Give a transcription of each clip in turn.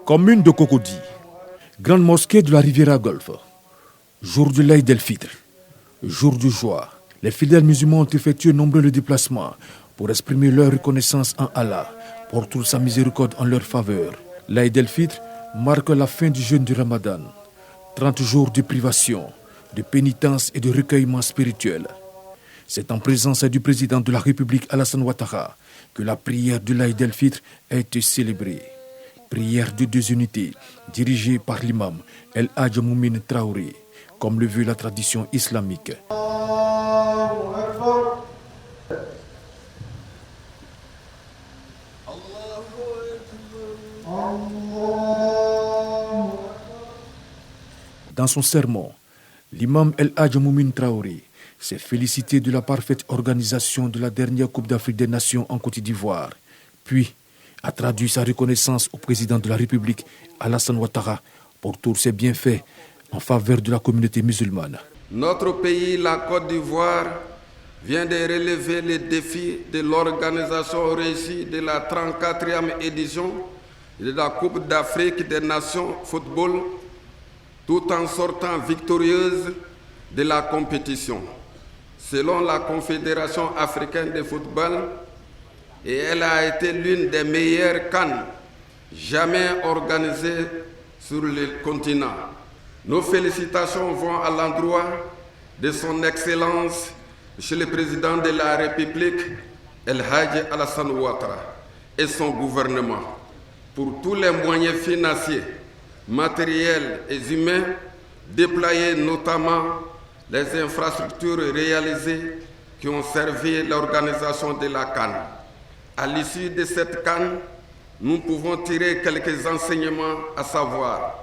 Commune de Cocody, grande mosquée de la Riviera Golfe, jour de l'Aïd el-Fitr, jour de joie. Les fidèles musulmans ont effectué nombreux déplacements pour exprimer leur reconnaissance en Allah pour toute sa miséricorde en leur faveur. L'Aïd el-Fitr marque la fin du jeûne du Ramadan, 30 jours de privation, de pénitence et de recueillement spirituel. C'est en présence du président de la République Alassane Ouattara que la prière de l'Aïd el-Fitr a été célébrée. Prière de deux unités, dirigée par l'imam El Hadj Moumin Traoré, comme le veut la tradition islamique. Dans son sermon, l'imam El Hadj Moumin Traoré s'est félicité de la parfaite organisation de la dernière Coupe d'Afrique des Nations en Côte d'Ivoire, puis a traduit sa reconnaissance au président de la République, Alassane Ouattara, pour tous ses bienfaits en faveur de la communauté musulmane. Notre pays, la Côte d'Ivoire, vient de relever les défis de l'organisation réussie de la 34e édition de la Coupe d'Afrique des Nations football, tout en sortant victorieuse de la compétition. Selon la Confédération africaine de football, et elle a été l'une des meilleures CAN jamais organisées sur le continent. Nos félicitations vont à l'endroit de son Excellence, Monsieur le Président de la République, El Hadj Alassane Ouattara, et son gouvernement, pour tous les moyens financiers, matériels et humains déployés, notamment les infrastructures réalisées qui ont servi l'organisation de la CAN. À l'issue de cette CAN, nous pouvons tirer quelques enseignements, à savoir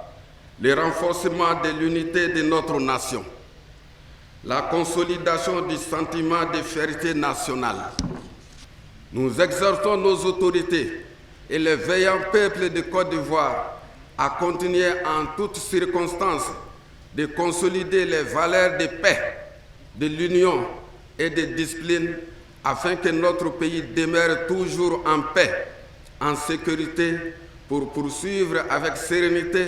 le renforcement de l'unité de notre nation, la consolidation du sentiment de fierté nationale. Nous exhortons nos autorités et le vaillant peuple de Côte d'Ivoire à continuer en toutes circonstances de consolider les valeurs de paix, de l'union et de discipline afin que notre pays demeure toujours en paix, en sécurité, pour poursuivre avec sérénité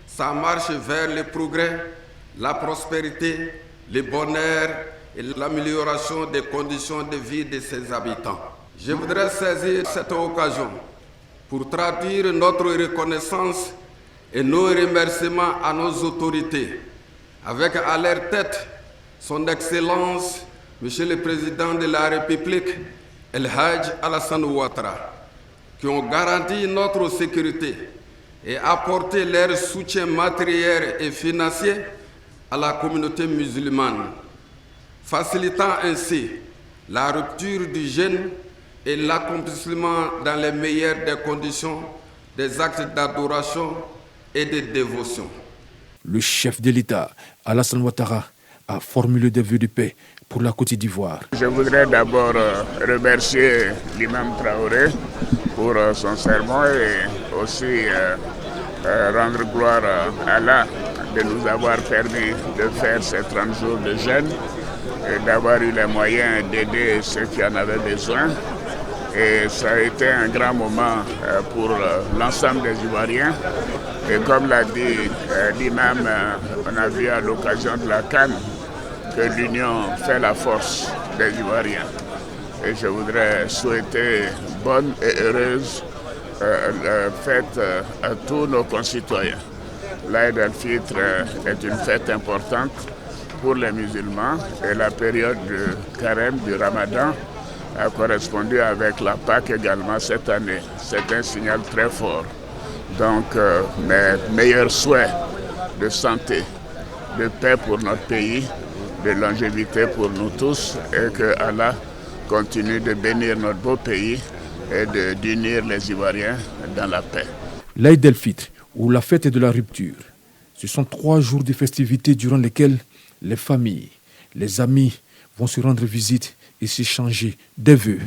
sa marche vers le progrès, la prospérité, le bonheur et l'amélioration des conditions de vie de ses habitants. Je voudrais saisir cette occasion pour traduire notre reconnaissance et nos remerciements à nos autorités, avec à leur tête son Excellence, Monsieur le Président de la République, El Hadj Alassane Ouattara, qui ont garanti notre sécurité et apporté leur soutien matériel et financier à la communauté musulmane, facilitant ainsi la rupture du jeûne et l'accomplissement dans les meilleures des conditions des actes d'adoration et de dévotion. Le chef de l'État, Alassane Ouattara, a formulé des vœux de paix pour la Côte d'Ivoire. Je voudrais d'abord remercier l'imam Traoré pour son sermon et aussi rendre gloire à Allah de nous avoir permis de faire ces 30 jours de jeûne et d'avoir eu les moyens d'aider ceux qui en avaient besoin. Et ça a été un grand moment pour l'ensemble des Ivoiriens. Et comme l'a dit l'imam, on a vu à l'occasion de la CAN que l'union fait la force des Ivoiriens. Et je voudrais souhaiter bonne et heureuse fête à tous nos concitoyens. L'Aïd el-Fitr est une fête importante pour les musulmans et la période de carême du Ramadan a correspondu avec la Pâque également cette année. C'est un signal très fort. Donc mes meilleurs souhaits de santé, de paix pour notre pays, de longévité pour nous tous et que Allah continue de bénir notre beau pays et d'unir les Ivoiriens dans la paix. L'Aïd el-Fitr, ou la fête de la rupture, ce sont 3 jours de festivités durant lesquels les familles, les amis vont se rendre visite et s'échanger des vœux.